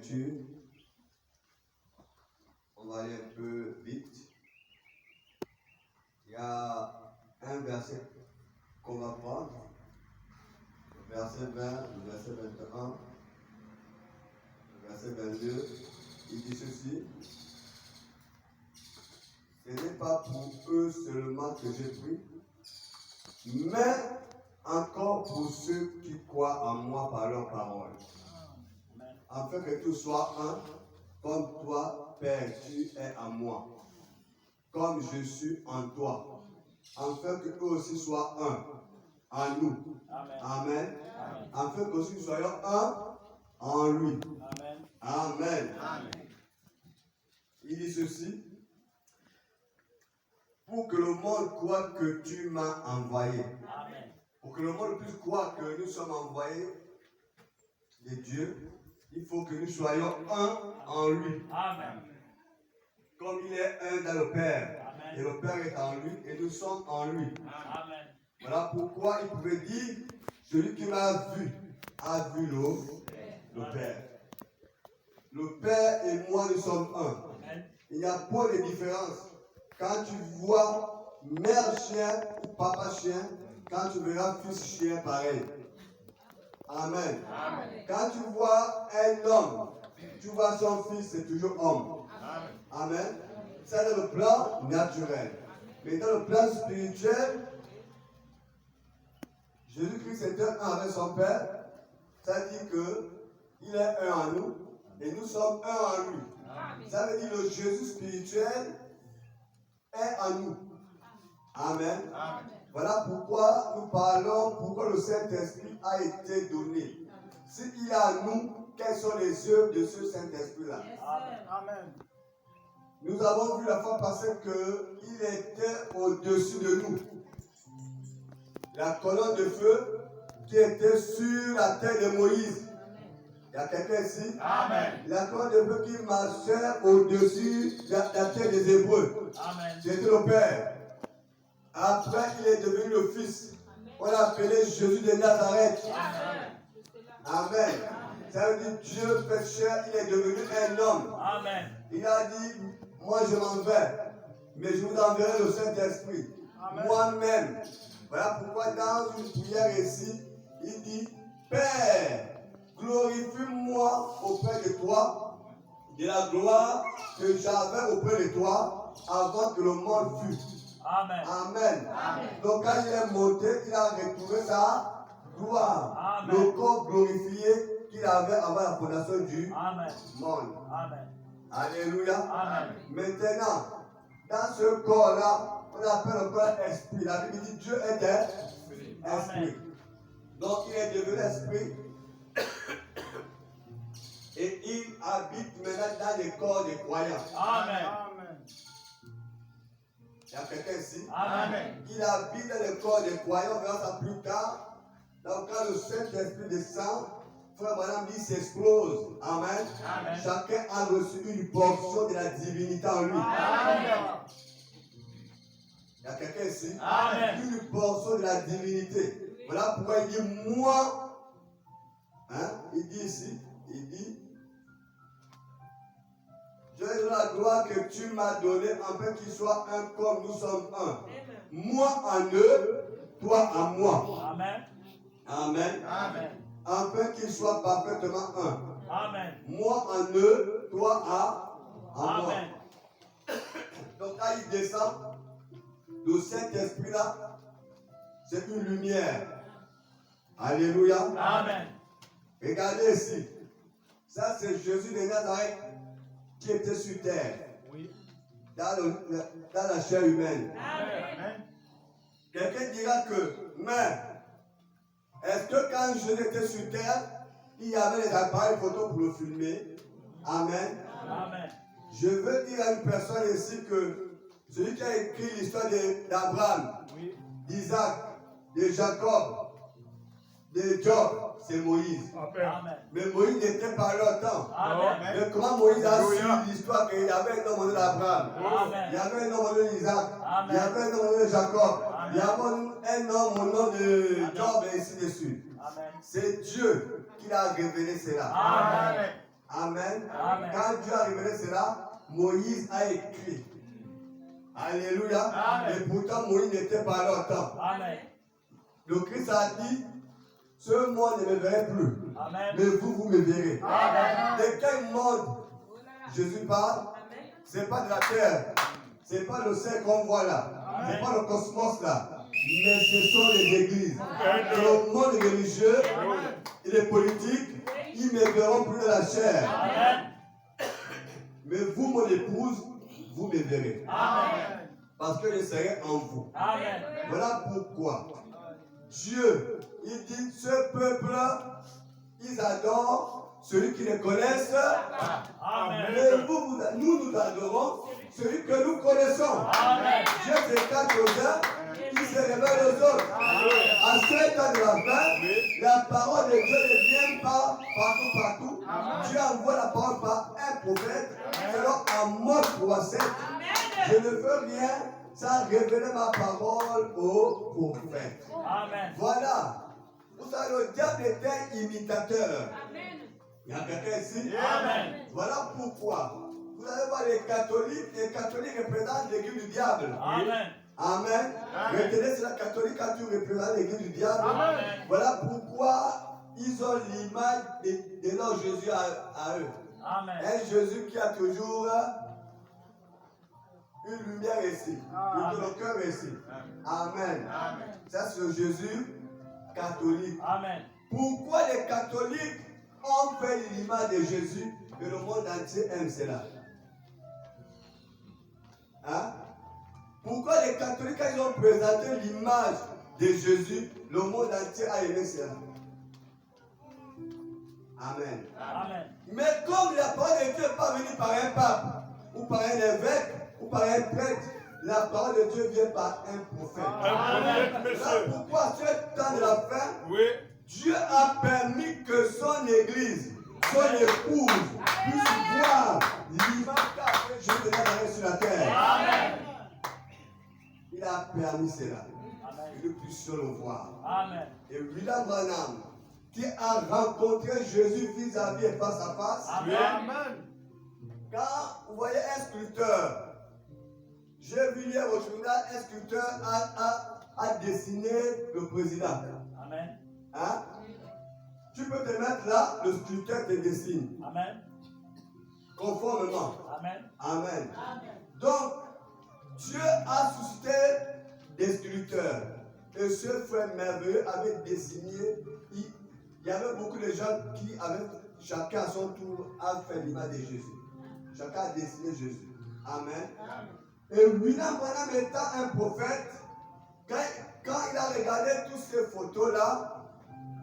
lecture. On va aller un peu vite. Il y a un verset qu'on va prendre. Le verset 20, le verset 21, le verset 22. Il dit ceci. Ce n'est pas pour eux seulement que j'ai pris, mais encore pour ceux qui croient en moi par leur parole. Afin que tout soit un, comme toi, Père, tu es en moi, comme je suis en toi. Afin que eux aussi soient un en nous. Amen. Amen. Amen. Afin que aussi nous soyons un en lui. Amen. Amen. Amen. Il dit ceci. Pour que le monde croit que tu m'as envoyé. Amen. Pour que le monde puisse croire que nous sommes envoyés de Dieu, il faut que nous soyons un en lui. Amen. Comme il est un dans le Père. Amen. Et le Père est en lui et nous sommes en lui. Amen. Voilà pourquoi il pouvait dire, celui qui m'a vu a vu le Père. Le Père et moi nous sommes un. Amen. Il n'y a pas de différence. Quand tu vois mère chien ou papa chien, quand tu verras fils chien pareil. Amen. Amen. Quand tu vois un homme, tu vois son fils, c'est toujours homme. Amen. Amen. C'est dans le plan naturel. Mais dans le plan spirituel, Jésus-Christ était un avec son Père. Ça dit qu'il est un en nous et nous sommes un en lui. Amen. Ça veut dire que le Jésus spirituel est en nous. Amen. Amen. Voilà pourquoi nous parlons, pourquoi le Saint-Esprit a été donné. S'il est en nous, quelles sont les œuvres de ce Saint-Esprit-là? Amen. Nous avons vu la fois passée qu'il était au-dessus de nous. La colonne de feu qui était sur la tête de Moïse. Il y a quelqu'un ici? Amen. La colonne de feu qui marchait au-dessus de la tête des Hébreux. Amen. C'était le Père. Après, il est devenu le Fils. On l'a appelé Jésus de Nazareth. Amen. Amen. Ça veut dire Dieu fait chair, il est devenu un homme. Amen. Il a dit, moi je m'en vais, mais je vous enverrai le Saint-Esprit. Moi-même. Voilà pourquoi dans une prière ici, il dit, Père, glorifie-moi auprès de toi, de la gloire que j'avais auprès de toi avant que le monde fût. Amen. Amen. Amen. Donc quand il est monté, il a retrouvé sa gloire. Amen. Le corps glorifié qu'il avait avant la fondation du monde. Amen. Alléluia. Amen. Maintenant, dans ce corps-là, on appelle le corps esprit. La Bible dit Dieu est esprit. Donc il est devenu esprit. Et il habite maintenant dans les corps des croyants. Amen. Il y a quelqu'un ici? Amen. Il habite dans le corps des croyants, on verra ça plus tard. Donc quand le Saint-Esprit descend, frère madame dit s'explose. Amen. Amen. Chacun a reçu une portion de la divinité en lui. Amen. Il y a quelqu'un ici? Amen. Une portion de la divinité. Voilà pourquoi il dit moi. Hein? Il dit ici, il dit je donne la gloire que tu m'as donnée afin qu'ils soient un comme nous sommes un. Amen. Moi en eux, toi en moi. Amen. Amen. Amen. Afin qu'ils soient parfaitement un. Amen. Moi en eux, toi en moi. Donc quand il descend, le Saint-Esprit-là, c'est une lumière. Alléluia. Amen. Regardez ici. Ça c'est Jésus de Nazareth qui était sur terre. Oui. Dans la chair humaine. Amen. Quelqu'un dira que, mais, est-ce que quand Jésus était sur terre, il y avait les appareils photo pour le filmer? Amen. Amen. Je veux dire à une personne ici que celui qui a écrit l'histoire d'Abraham, oui, d'Isaac, de Jacob, de Job, c'est Moïse. Amen. Mais Moïse n'était pas là longtemps. Amen. Mais comment Moïse a su l'histoire qu'il y avait un homme d'Abraham, il y avait un homme d'Isaac, il y avait un homme de Jacob, il y avait un homme au nom de Job et ainsi de suite. C'est Dieu qui a révélé cela. Amen. Amen. Amen. Quand Dieu a révélé cela, Moïse a écrit. Alléluia. Amen. Et pourtant, Moïse n'était pas là au temps. Amen. Le Christ a dit, ce monde ne me verrait plus. Amen. Mais vous, vous me verrez. Amen. De quel monde Jésus parle? Ce n'est pas de la terre. Ce n'est pas le ciel qu'on voit là. Ce n'est pas le cosmos là. Mais ce sont les églises. Et le monde religieux et les politiques, ils ne me verront plus de la chair. Amen. Mais vous, mon épouse, vous me verrez. Amen. Parce que je serai en vous. Amen. Voilà pourquoi Dieu, il dit, ce peuple, ils adorent celui qui les connaissent. Amen. Mais nous adorons celui que nous connaissons. Amen. Dieu s'écarte aux uns, il se révèle aux autres. À ce temps de la fin, la parole de Dieu ne vient pas partout. Dieu envoie la parole par un prophète, selon Amos 3:7. Je ne veux rien sans révéler ma parole au prophète. Amen. Voilà. Vous savez, le diable est un imitateur. Il y a quelqu'un ici? Amen. Voilà pourquoi. Vous allez voir les catholiques représentent l'église du diable. Amen. Amen. Retenez, c'est la catholique quand tu représentes l'église du diable. Amen. Voilà pourquoi ils ont l'image de leur Jésus à eux. Amen. Un Jésus qui a toujours une lumière ici, le cœur ici. Amen. Ça, c'est le Jésus catholique. Amen. Pourquoi les catholiques ont fait l'image de Jésus et le monde entier aime cela? Hein? Pourquoi les catholiques, quand ils ont présenté l'image de Jésus, le monde entier a aimé cela? Amen. Amen. Mais comme la parole de Dieu n'est pas venue par un pape, ou par un évêque, ou par un prêtre, la parole de Dieu vient par un prophète. Amen. Voilà pourquoi à ce temps de la fin, Dieu a permis que son église, son épouse, puisse voir l'image qu'a fait Jésus d'arrêt sur la terre. Amen. Il a permis cela. Amen. Que nous puissions le voir. Amen. Et William Branham, qui a rencontré Jésus vis-à-vis et face à face, Amen. quand vous voyez un sculpteur, j'ai vu hier au journal, un sculpteur a dessiné le président. Amen. Hein? Tu peux te mettre là, le sculpteur te dessine. Amen. Conformément. Amen. Amen. Donc, Dieu a suscité des sculpteurs. Et ce frère merveilleux avait dessiné. Il y avait beaucoup de gens qui avaient, chacun à son tour, a fait l'image de Jésus. Chacun a dessiné Jésus. Amen. Et William Branham étant un prophète, quand il a regardé toutes ces photos-là,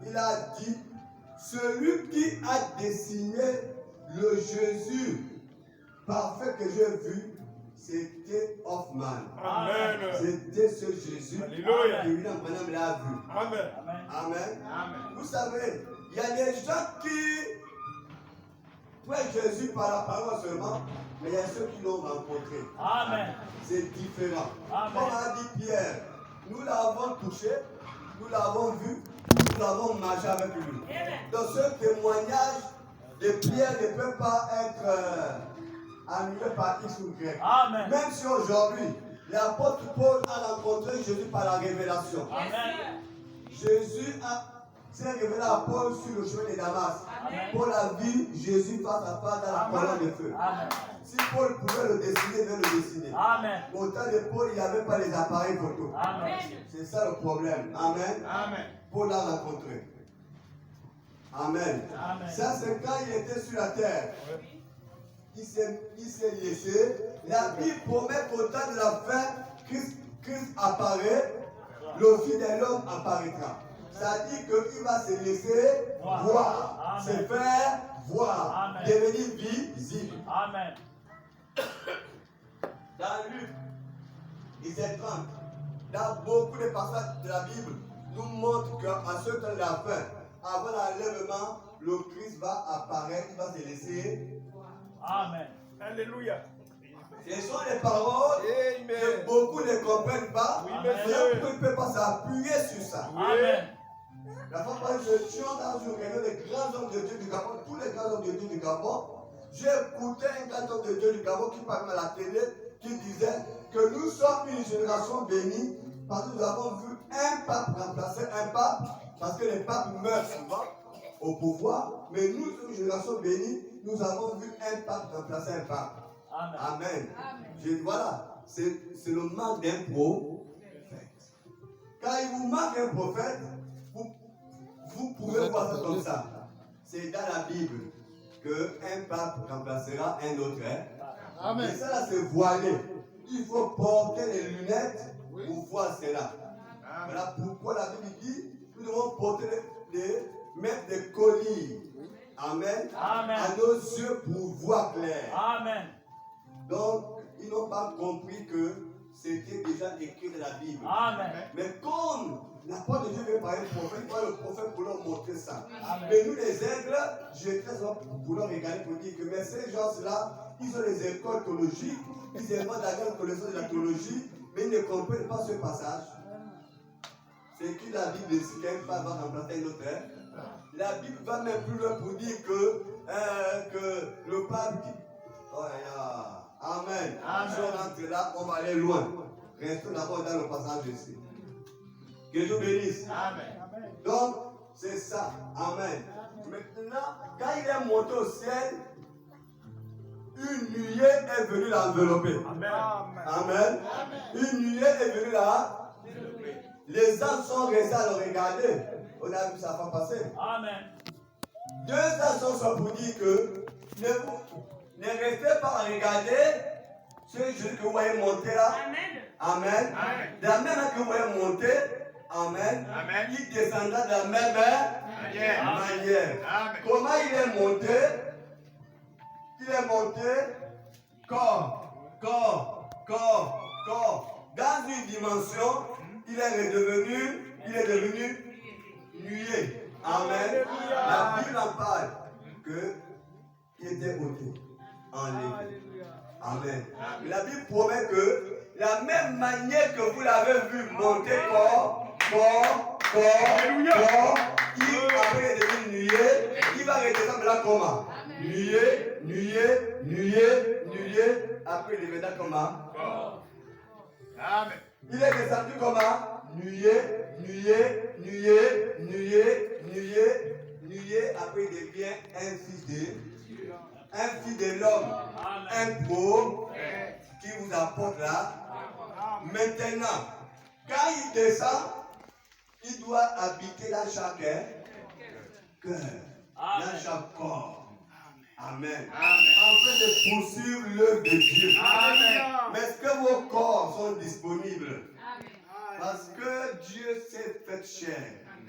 il a dit, celui qui a dessiné le Jésus parfait que j'ai vu, c'était Hoffman. Amen. C'était ce Jésus Alléluia. que William Branham l'a vu. Amen. Amen. Amen. Vous savez, il y a des gens qui prennent Jésus par la parole seulement, mais il y a ceux qui l'ont rencontré. Amen. C'est différent. Amen. Comme a dit Pierre, nous l'avons touché, nous l'avons vu, nous avons marché avec lui. Donc ce témoignage de Pierre ne peut pas être annulé par X ou Y. Amen. Même si aujourd'hui, l'apôtre Paul a rencontré Jésus par la révélation. Amen. Jésus s'est révélé à Paul sur le chemin de Damas. Amen. Paul a vu Jésus face à face dans la colonne de feu. Amen. Si Paul pouvait le dessiner, il devait le dessiner. Amen. Au temps de Paul, il n'y avait pas les appareils photo. Amen. C'est ça le problème. Amen. Amen. Paul l'a rencontré. Amen. Amen. Ça, c'est quand il était sur la terre. Il s'est laissé. La Bible promet qu'au temps de la fin, Christ apparaît, le Fils de l'homme apparaîtra. Ça dit qu'il va se laisser voir, se faire voir, Amen. devenir visible. Amen. Dans Luc 17:30, dans beaucoup de passages de la Bible, nous montrent qu'à ce temps de la fin, avant l'enlèvement, le Christ va apparaître, il va se laisser. Amen. Alléluia. Ce sont les paroles que beaucoup ne comprennent pas, Oui, mais monsieur. on ne peut pas s'appuyer sur ça. Amen. La fois passée, je suis dans une réunion des grands hommes de Dieu du Gabon, tous les grands hommes de Dieu du Gabon. J'ai écouté un grand homme de Dieu du Gabon qui parlait à la télé, qui disait que nous sommes une génération bénie parce que nous avons vu un pape remplacer un pape, parce que les papes meurent souvent au pouvoir, mais nous sommes une génération bénie, nous avons vu un pape remplacer un pape. Amen. Amen. Voilà, c'est le manque d'un prophète. Quand il vous manque un prophète, vous pouvez voir ça comme ça. C'est dans la Bible qu'un pape remplacera un autre. Amen. Et ça là, c'est voilé. Il faut porter les lunettes pour voir cela. Voilà pourquoi la Bible dit nous devons porter mettre des colliers. Amen. Amen. À nos yeux pour voir clair. Amen. Donc, ils n'ont pas compris que c'était déjà écrit dans la Bible. Amen. Mais comme la parole de Dieu vient par un prophète, il va le prophète pour leur montrer ça. Amen. Mais nous, les aigles, j'étais pour leur regarder pour dire que mais ces gens-là, ils ont les écoles théologiques, ils inventent la grande connaissance de la théologie, mais ils ne comprennent pas ce passage. C'est écrit dans la Bible ici qu'un pape va remplacer un autre. La Bible va même plus loin pour dire que le pape dit. Oh là là. Amen. Si on rentre là, on va aller loin. Restons d'abord dans le passage ici. Que Dieu bénisse. Amen. Donc, c'est ça. Amen. Maintenant, quand il est monté au ciel, une nuée est venue l'envelopper. Amen. Amen. Une nuée est venue là. Les anges sont restés à le regarder. On a vu ça pas passer. Amen. Deux anges sont pour dire que ne restez pas à regarder ce Jésus que vous voyez monter là. Amen. De la même manière que vous voyez monter, amen. Il descendra de la même manière. Comment il est monté? Il est monté corps. Dans une dimension, il est devenu nuée. Amen. La Bible en parle que il était ôté, enlevé. Amen. La Bible promet que la même manière que vous l'avez vu monter corps, il après devenu nuée, il va redescendre là comment? Nuée, après il reviendra comment? Amen. Il est descendu comment? Nuée, après il devient un fils de l'homme, un prophète qui vous apporte là. Maintenant, quand il descend, il doit habiter dans chaque cœur, dans chaque corps. Amen. En train de poursuivre l'œuvre de Dieu. Mais est-ce que vos corps sont disponibles? Parce que Dieu s'est fait chair.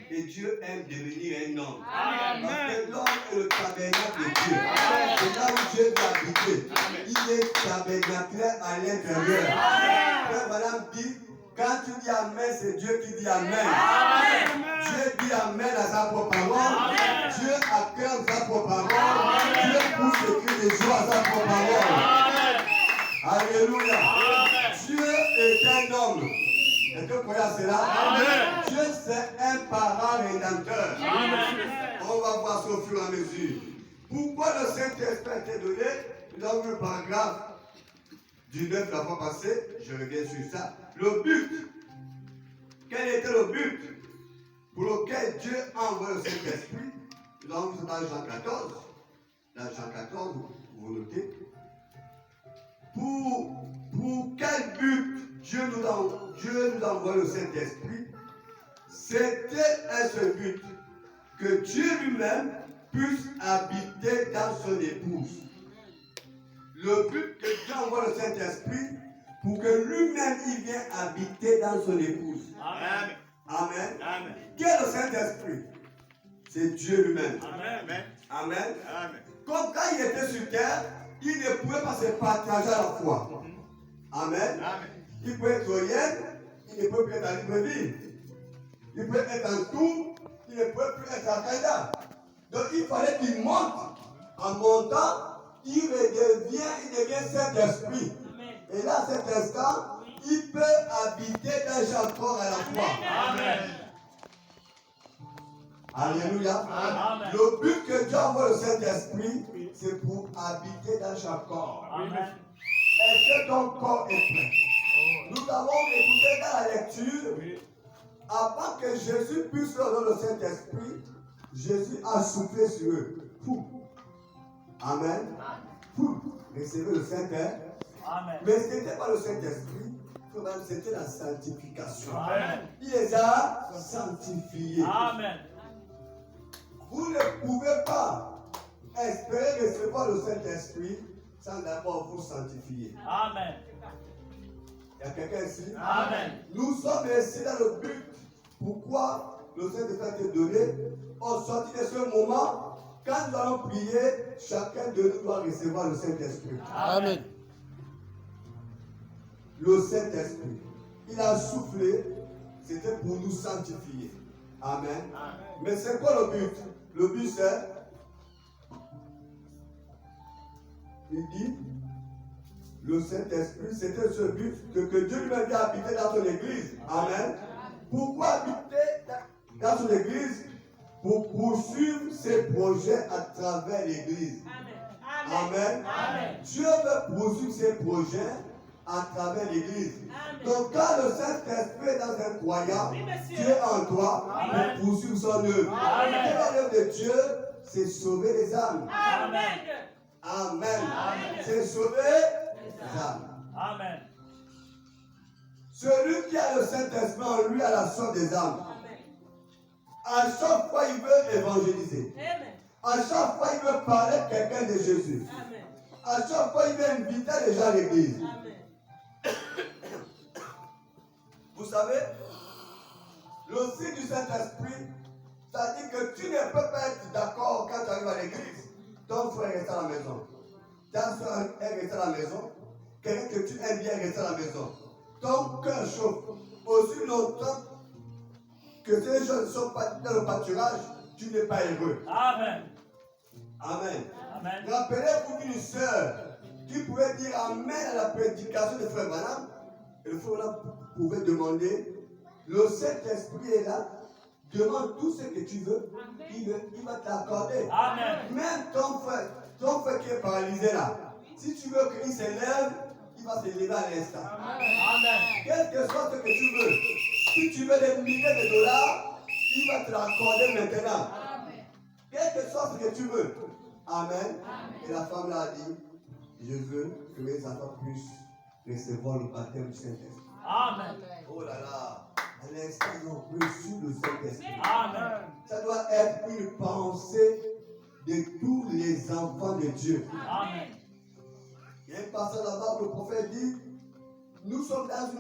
Et Dieu aime devenir un homme. Parce que l'homme est le tabernacle de Dieu. C'est là où Dieu doit habiter. Il est tabernaclé à l'intérieur. Frère Madame dit, quand tu dis Amen, c'est Dieu qui dit Amen. Dieu dit Amen à sa propre parole. Dieu acclame sa propre parole. Dieu pousse les cris de joie à sa propre parole. Alléluia. Dieu est un homme. Est-ce que vous croyez à cela? Amen. Dieu c'est un parent rédempteur. Amen. On va voir ça au fur et à mesure. Pourquoi le Saint-Esprit a été donné? Nous avons vu le paragraphe du 9 la fois passée. Je reviens sur ça. Le but. Quel était le but pour lequel Dieu a envoyé le Saint-Esprit? Nous avons vu ça dans Jean 14. Dans Jean 14, vous notez. Pour quel but Dieu nous a envoyé le Saint-Esprit? C'était un seul but, que Dieu lui-même puisse habiter dans son épouse. Le but que Dieu envoie le Saint-Esprit, pour que lui-même il vienne habiter dans son épouse. Amen. Amen. Amen. Quel est le Saint-Esprit? C'est Dieu lui-même. Amen. Amen. Comme quand il était sur terre, il ne pouvait pas se partager à la fois. Amen. Il peut être rien, il ne peut plus être à Libreville. Il peut être en Tours, il ne peut plus être à Canada. Donc il fallait qu'il monte. En montant, il devient Saint-Esprit. Et là, à cet instant, il peut habiter dans chaque corps à la fois. Amen. Alléluia. Amen. Le but que Dieu envoie le Saint-Esprit, c'est pour habiter dans chaque corps. Amen. Est-ce que ton corps est prêt? Nous avons écouté dans la lecture, avant que Jésus puisse leur donner le Saint-Esprit, Jésus a soufflé sur eux. Fou. Amen. Fou. Recevez le Saint-Esprit. Amen. Mais ce n'était pas le Saint-Esprit, c'était la sanctification. Amen. Il les a sanctifiés. Amen. Vous ne pouvez pas espérer recevoir le Saint-Esprit sans d'abord vous sanctifier. Amen. Il y a quelqu'un ici? Amen. Nous sommes ici dans le but. Pourquoi le Saint-Esprit a été donné? Au sortir de ce moment, quand nous allons prier, chacun de nous doit recevoir le Saint-Esprit. Amen. Le Saint-Esprit, il a soufflé, c'était pour nous sanctifier. Amen. Mais c'est quoi le but? Le but c'est, il dit, le Saint-Esprit, c'était ce but que Dieu lui a dit habiter dans son église. Amen. Pourquoi habiter dans son église? Pour poursuivre ses projets à travers l'église. Amen. Amen. Dieu veut poursuivre ses projets à travers l'église. Donc quand le Saint-Esprit est dans un croyant, Oui, monsieur. Dieu est en toi Amen. pour poursuivre son œuvre. Amen. Et l'œuvre de Dieu, c'est sauver les âmes. Amen. Amen. Amen. C'est sauver les âmes. Amen. Celui qui a le Saint-Esprit en lui a la soif des âmes. Amen. À chaque fois, il veut évangéliser. Amen. À chaque fois, il veut parler à quelqu'un de Jésus. Amen. À chaque fois, il veut inviter les gens à l'église. Amen. Vous savez, le signe du Saint-Esprit, ça dit que tu ne peux pas être d'accord quand tu arrives à l'église. Ton frère reste à la maison. Ta soeur est restée à la maison. Quelqu'un que tu aimes bien reste à la maison. Ton cœur chauffe. Aussi longtemps que ces gens ne sont pas dans le pâturage, tu n'es pas heureux. Amen. Amen. Amen. Rappelez-vous d'une sœur qui pouvait dire Amen à la prédication de Frère Branham. Et le Frère Branham pouvait demander, le Saint-Esprit est là, demande tout ce que tu veux, il va t'accorder. Amen. Même ton frère qui est paralysé là, si tu veux qu'il s'élève, il va se lever à l'instant. Amen. Quel que soit ce que tu veux, si tu veux des milliers de dollars, il va te l'accorder maintenant. Quel que soit ce que tu veux. Amen. Et la femme là a dit, je veux que mes enfants puissent recevoir le baptême du Saint-Esprit. Amen. Oh là là, à l'instant, ils ont reçu le Saint-Esprit. Amen. Ça doit être une pensée de tous les enfants de Dieu. Amen. Il y a un passage là-bas où le prophète dit, nous sommes dans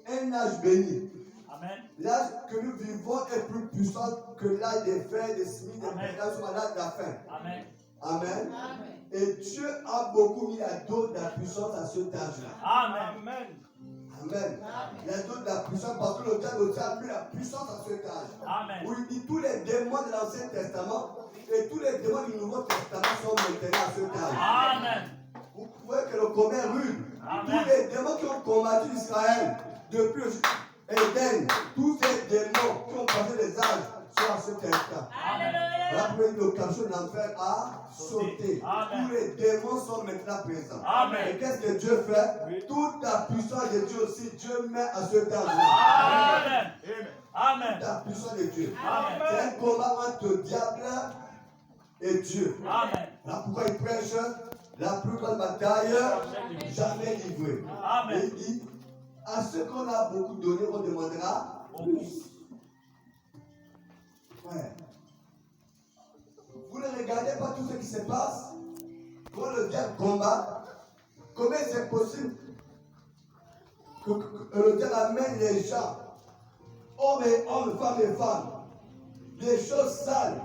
un âge béni. Amen. L'âge que nous vivons est plus puissant que l'âge des frères, des Smiths, des Amen. Bernard, sur l'âge de la fin. Amen. Amen. Et Dieu a beaucoup mis la dose de la puissance à cet âge-là. Amen. Amen. Il a donné de la puissance parce que le diable a mis la puissance à cet âge. Amen. Où il dit tous les démons de l'Ancien Testament et tous les démons du Nouveau Testament sont maintenant à cet âge. Amen. Vous pouvez que le commun rude, Amen. tous les démons qui ont combattu Israël depuis Éden, tous ces démons qui ont passé les âges sont à cet instant. Alléluia. La première location de l'enfer a sauté. Amen. Tous les démons sont maintenant présents. Amen. Et qu'est-ce que Dieu fait? Oui. Toute la puissance de Dieu aussi, Dieu met à ce temps-là. Amen. Toute Amen. la puissance de Dieu. Amen. C'est un combat entre le diable et Dieu. Amen. Là pourquoi il prêche la plus grande bataille jamais livrée. Amen. Et il dit, à ceux qu'on a beaucoup donné, on demandera plus. Ouais. Vous ne regardez pas tout ce qui se passe. Quand le diable combat, comment c'est possible que le diable amène les gens, hommes et hommes, femmes et femmes, des choses sales,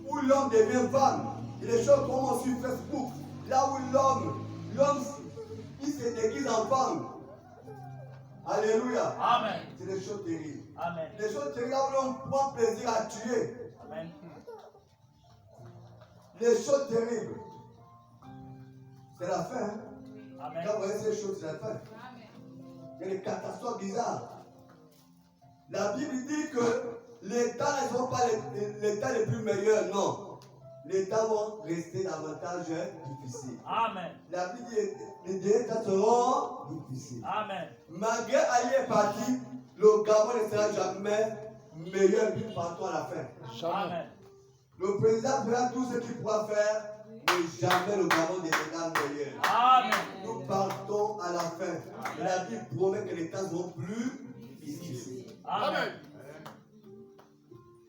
où l'homme devient femme, et les choses comme sur Facebook, là où l'homme, il se déguise en femme. Alléluia. Amen. C'est des choses terribles. Amen. Des choses terribles là où l'on prend plaisir à tuer. Amen. Les choses terribles. C'est la fin. Hein? Amen. Quand vous voyez ces choses, c'est la fin. Il y a des catastrophes bizarres. La Bible dit que les temps ne sont pas les temps les plus meilleurs, non. Les temps vont rester davantage difficiles. Amen. La Bible dit les derniers temps seront difficiles. Amen. Malgré Ali est parti, le Gabon ne sera jamais meilleur but partout à la fin. Jamais. Amen. Le président fera tout ce qu'il pourra faire, mais jamais le Gabon deviendra meilleur. Amen. Nous partons à la fin. Et la Bible promet que les temps seront plus difficiles. Amen.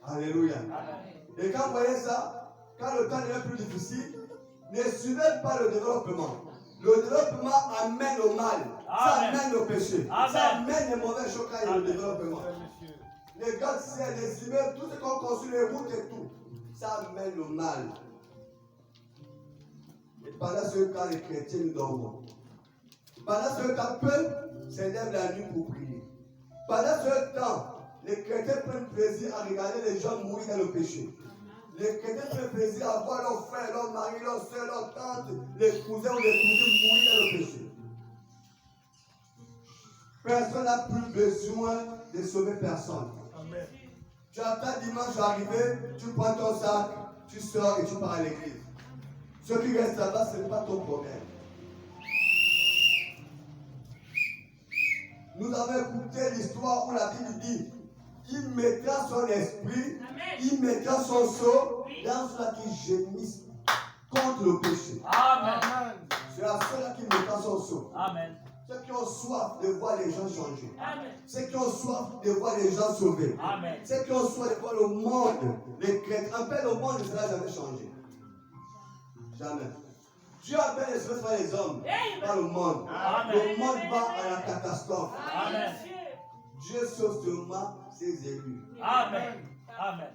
Alléluia. Amen. Et quand vous voyez ça, quand le temps devient plus difficile, ne suivez pas le développement. Le développement amène au mal. Ça Amen. amène au péché. Amen. Ça amène les mauvais chocs et le Amen. développement. Les gars, les immeubles, tout ce qu'on construit, les routes et tout, ça amène au mal. Et pendant ce temps, les chrétiens nous dorment. Pendant ce temps, peu s'élèvent la nuit pour prier. Pendant ce temps, les chrétiens prennent plaisir à regarder les gens mourir dans le péché. Les chrétiens prennent plaisir à voir leurs frères, leurs maris, leurs soeurs, leurs tantes, les cousins ou les cousines mourir dans le péché. Personne n'a plus besoin de sauver personne. Amen. Tu attends dimanche arriver, tu prends ton sac, tu sors et tu pars à l'église. Ce qui reste là-bas, ce n'est pas ton problème. Nous avons écouté l'histoire où la Bible dit il mettra son esprit, il mettra son sceau dans ceux qui gémissent contre le péché. Amen. C'est la seule qui mettra son sceau. Amen. Ceux qui ont soif de voir les gens changer. Amen. Ceux qui ont soif de voir les gens sauvés. Amen. Ceux qui ont soif de voir le monde, les chrétiens. En fait, le monde ne sera jamais changé. Jamais. Dieu appelle les choses par les hommes, pas le monde. Amen. Le monde va à la catastrophe. Amen. Dieu sauve seulement ses élus. Amen. Amen.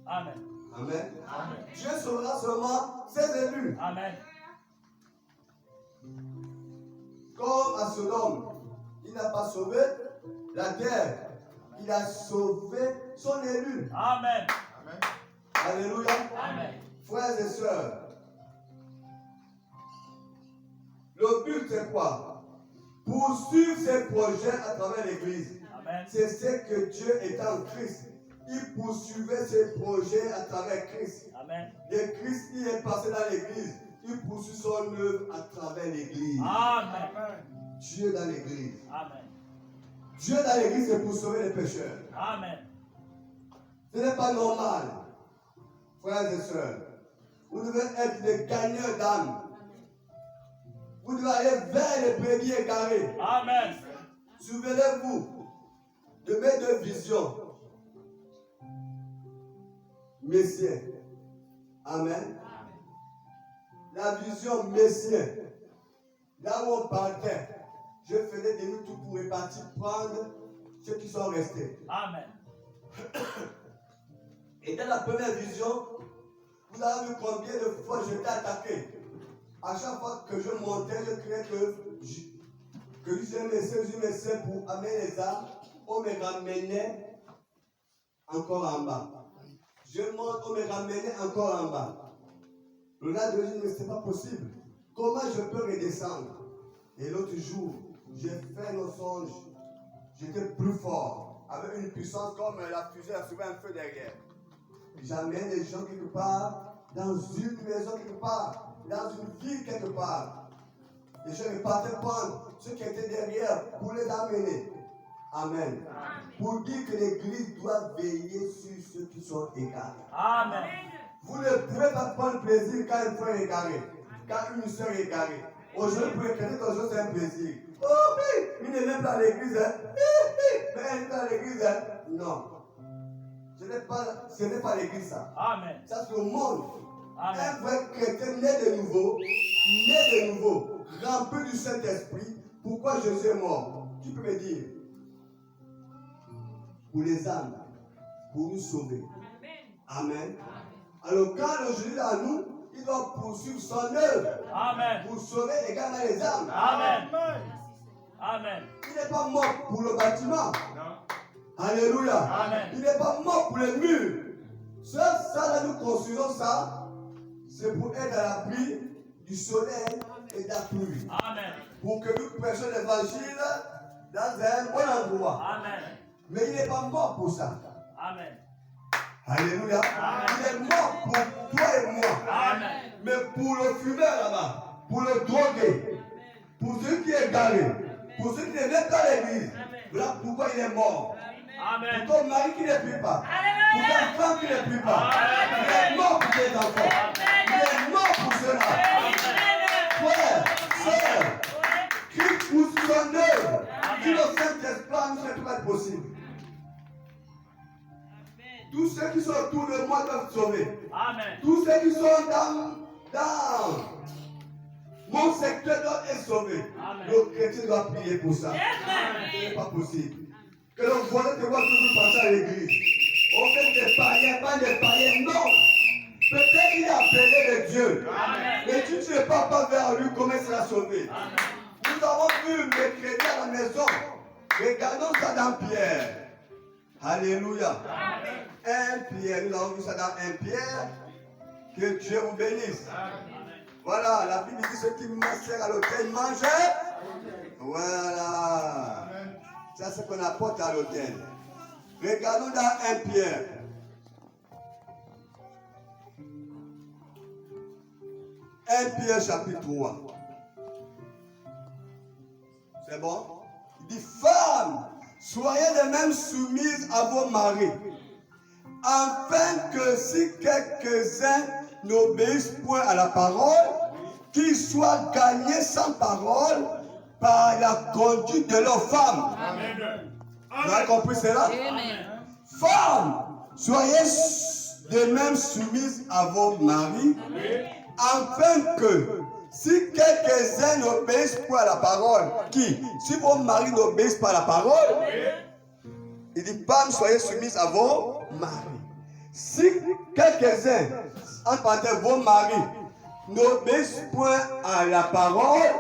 Amen. Amen. Amen. Dieu sauvera seulement ses élus. Amen. Comme à Sodome, il n'a pas sauvé la terre. Il a sauvé son élu. Amen. Amen. Alléluia. Amen. Frères et sœurs, le but c'est quoi? Poursuivre ses projets à travers l'église. Amen. C'est ce que Dieu est en Christ. Il poursuivait ses projets à travers Christ. Amen. Et Christ, il est passé dans l'église. Il poursuit son œuvre à travers l'église. Amen. Dieu dans l'église. Amen. Dieu dans l'église, c'est pour sauver les pécheurs. Amen. Ce n'est pas normal, frères et sœurs. Vous devez être des gagneurs d'âme. Vous devez aller vers les brebis égarés. Amen. Souvenez-vous de mes deux visions. Messieurs. Amen. La vision messieurs. Là où on partait, je faisais demi-tour pour répartir, prendre ceux qui sont restés. Amen. Et dans la première vision, vous avez vu combien de fois j'étais attaqué. À chaque fois que je montais, je criais que je messieurs pour amener les armes. On me ramenait encore en bas. Je monte, on me ramenait encore en bas. Le gars de dit, mais c'est pas possible. Comment je peux redescendre? Et l'autre jour, j'ai fait nos songes. J'étais plus fort, avec une puissance comme la fusée a soulevé un feu derrière. J'amène les gens quelque part, dans une maison quelque part, dans une ville quelque part. Et je repartais prendre ceux qui étaient derrière pour les amener. Amen. Pour dire que l'église doit veiller sur ceux qui sont égarés. Amen. Vous ne pouvez pas prendre plaisir quand un frère est égaré, quand une soeur est égarée. Aujourd'hui, pour les chrétiens, c'est un plaisir. Oh oui, il n'est même pas à l'église. Hein. Mais elle n'est pas à l'église. Hein. Non. Ce n'est pas l'église ça. Amen. Ça c'est le monde. Amen. Un vrai chrétien né de nouveau, rempli du Saint-Esprit. Pourquoi Jésus est mort? Qui peut me dire? Pour les âmes, pour nous sauver. Amen. Alors quand le Jésus est en nous, il doit poursuivre son œuvre. Amen. Pour sauver les gars dans les âmes. Amen. Amen. Il n'est pas mort pour le bâtiment. Alléluia. Amen. Il n'est pas mort pour les murs. Ça là, nous construisons ça, c'est pour être à l'abri du soleil et de la pluie. Amen. Pour que nous prêchions l'évangile dans un bon endroit. Amen. Mais il n'est pas mort pour ça. Amen. Alléluia. Il est mort pour toi et moi. Amen. Mais pour le fumeur là-bas, pour le drogué, pour ceux qui est garé, pour ceux qui ne viennent pas à l'église, voilà pourquoi il est mort. Amen. Pour ton mari qui ne prie pas, pour ta femme qui ne prie pas, il est mort pour tes enfants. Il est mort pour cela. Frère, sœur, Christ pour son œuvre, qui le Saint-Esprit nous fait tout être possible. Tous ceux qui sont autour de moi doivent sauver. Amen. Tous ceux qui sont dans mon secteur doivent être sauvés. Amen. Le chrétien doit prier pour ça. Ce n'est pas possible. Que le voisin te voit toujours passer à l'église. On fait des païens, pas des païens, non. Peut-être il a appelé le Dieu. Amen. Mais tu ne pars pas vers lui, comment il sera sauvé? Amen. Nous avons vu les chrétiens à la maison. Regardons ça dans Pierre. Alléluia. 1 Pierre, nous avons vu ça dans 1 Pierre. Que Dieu vous bénisse. Voilà, la Bible dit ceux qui massèrent à l'autel mangent. Voilà. Ça, c'est ce qu'on apporte à l'autel. Regardons dans 1 Pierre. Pierre chapitre 3. C'est bon? Il dit, femmes, soyez de même soumises à vos maris, afin que si quelques-uns n'obéissent point à la parole, qu'ils soient gagnés sans parole par la conduite de leurs femmes. Amen. Vous avez compris cela? Amen. Femmes, soyez de même soumises à vos maris, afin que si quelques-uns n'obéissent pas à la parole, si vos maris n'obéissent pas à la parole, il dit, femmes, soyez soumises à vos maris. Si quelques-uns, en parenthèse, vos maris, n'obéissent point à la parole,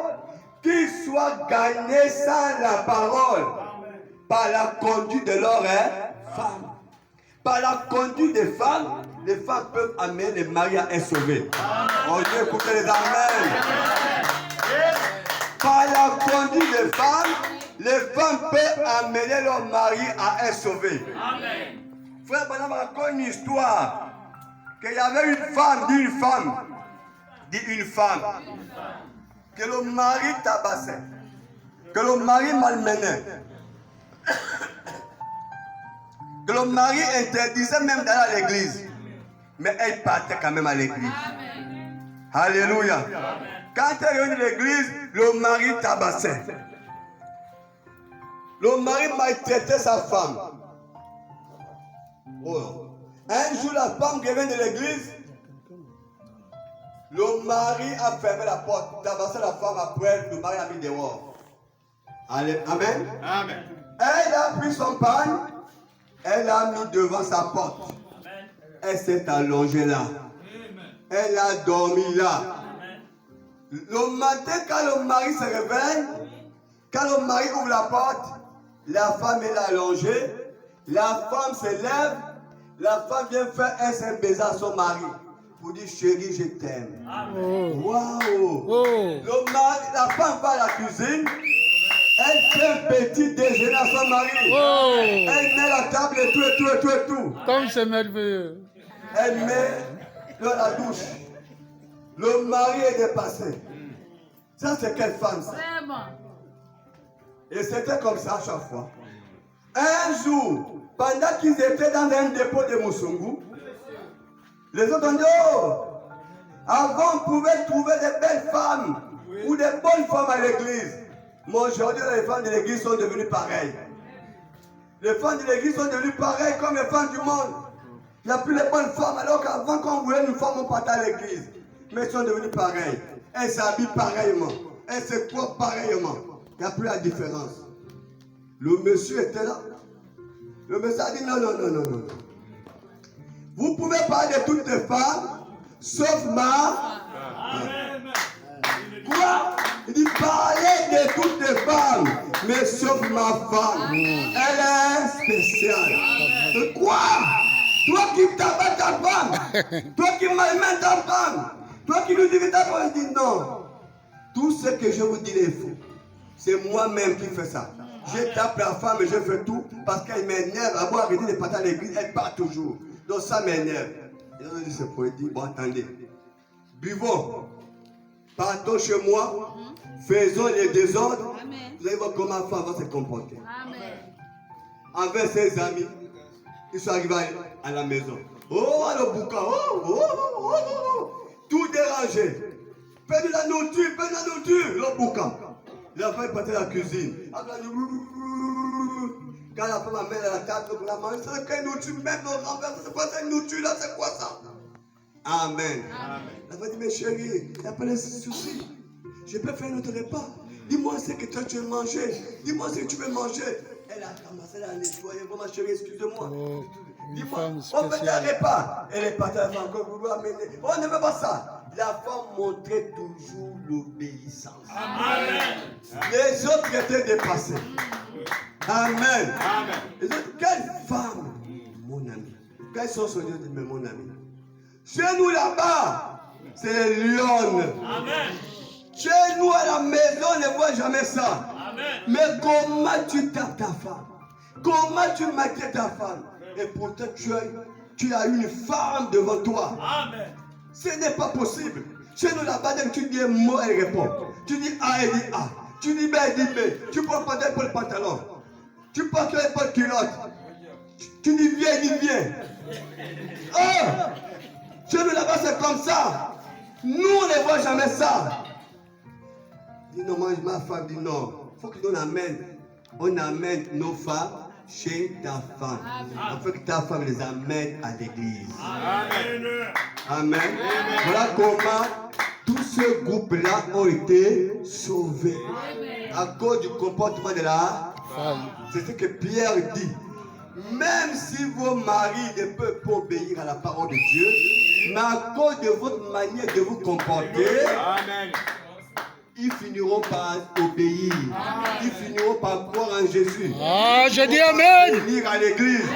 qu'ils soient gagnés sans la parole, par la conduite de leurs femmes. Par la conduite des femmes, les femmes peuvent amener les maris à être sauvés. On dit, écoutez les amens. Par la conduite des femmes, les femmes peuvent amener leurs maris à être sauvés. Amen. Frère Branham raconte une histoire qu'il y avait une femme, que le mari tabassait, que le mari malmenait, que le mari interdisait même d'aller à l'église, mais elle partait quand même à l'église. Alléluia. Quand elle est venue à l'église, le mari tabassait. Le mari maltraitait sa femme. Oh. Un jour, la femme qui vient de l'église, le mari a fermé la porte, tabassé la femme, après le mari a mis dehors. Allez, amen. Amen. Elle a pris son pain, elle a mis devant sa porte. Elle s'est allongée là. Elle a dormi là. Le matin, quand le mari se réveille, quand le mari ouvre la porte, la femme est allongée, la femme se lève, la femme vient faire un seul baiser à son mari pour dire chérie, je t'aime. Waouh! Le mari, la femme va à la cuisine, elle fait un petit déjeuner à son mari. Elle met la table et tout. Comme c'est merveilleux. Elle met dans la douche. Le mari est dépassé. Ça, c'est quelle femme, ça? C'est bon. Et c'était comme ça à chaque fois. Un jour, pendant qu'ils étaient dans un dépôt de Moussungu, les autres ont dit, oh, avant on pouvait trouver des belles femmes ou des bonnes femmes à l'église. Mais aujourd'hui, les femmes de l'église sont devenues pareilles. Les femmes de l'église sont devenues pareilles comme les femmes du monde. Il n'y a plus les bonnes femmes, alors qu'avant, quand on voulait une femme, on partait à l'église. Mais elles sont devenues pareilles. Elles s'habillent pareillement. Elles se coiffent pareillement. Il n'y a plus la différence. Le monsieur était là. Le monsieur a dit non. Vous pouvez parler de toutes les femmes, sauf ma. Amen. Quoi? Il dit parlez de toutes les femmes, mais sauf ma femme. Elle est spéciale. Quoi? Toi qui t'abattes ta femme, toi qui malmènes ta femme, toi qui nous dis ta femme, il dit non. Tout ce que je vous dis est faux. C'est moi-même qui fais ça. Je tape la femme et je fais tout parce qu'elle m'énerve. À moi, arrêter de partir à l'église, elle part toujours. Donc ça m'énerve. Et on a dit ce poète, dit, bon attendez, buvons, partons chez moi, faisons les désordres. Amen. Vous allez voir comment la femme va se comporter. Amen. Avec ses amis, ils sont arrivés à la maison. Oh, le boucan, tout dérangé. Fais de la nourriture, le boucan. La femme est partie à la cuisine. Quand la femme amène à la table pour la manger, c'est quelle nourriture, même dans le renvers, c'est quoi cette nourriture là, c'est quoi ça? Amen. La femme dit, mais chérie, il n'y a pas de souci. Je peux faire notre repas. Dis-moi ce que toi tu veux manger. Dis-moi ce que tu veux manger. Elle a commencé à nettoyer. Bon, ma chérie, excuse-moi. Oh, une Dis-moi, femme on fait un spéciale. repas. Elle est partie à la femme. On ne veut pas ça. La femme montrait toujours l'obéissance. Amen. Les autres étaient dépassés. Amen. Amen. Les autres, quelle femme, mon ami. Quand ils sont soignés, ils disent, mais mon ami. Chez nous là-bas, c'est les lionnes. Amen. Chez nous à la maison, on ne voit jamais ça. Amen. Mais comment tu tapes ta femme? Comment tu maquilles ta femme? Et pourtant tu as une femme devant toi. Amen. Ce n'est pas possible. Chez nous là-bas, dès que tu dis un mot, elle répond. Tu dis A, elle dit A. Tu dis B, elle dit B. Tu prends pantalon pour le pantalon. Tu portes les pas de culotte. Tu dis viens, elle dit viens. Oh! Chez nous là-bas, c'est comme ça. Nous, on ne voit jamais ça. Dis non, moi, ma femme dit non. Il faut que nous on amène nos femmes chez ta femme. Il faut que ta femme les amène à l'église. Amen. Amen. Voilà comment tous ce groupe-là ont été sauvés. À cause du comportement de la femme. C'est ce que Pierre dit. Même si vos maris ne peuvent pas obéir à la parole de Dieu, mais à cause de votre manière de vous comporter, Amen. ils finiront par obéir. Ils finiront par croire en Jésus. Ah, je dis Amen. Venir à l'église.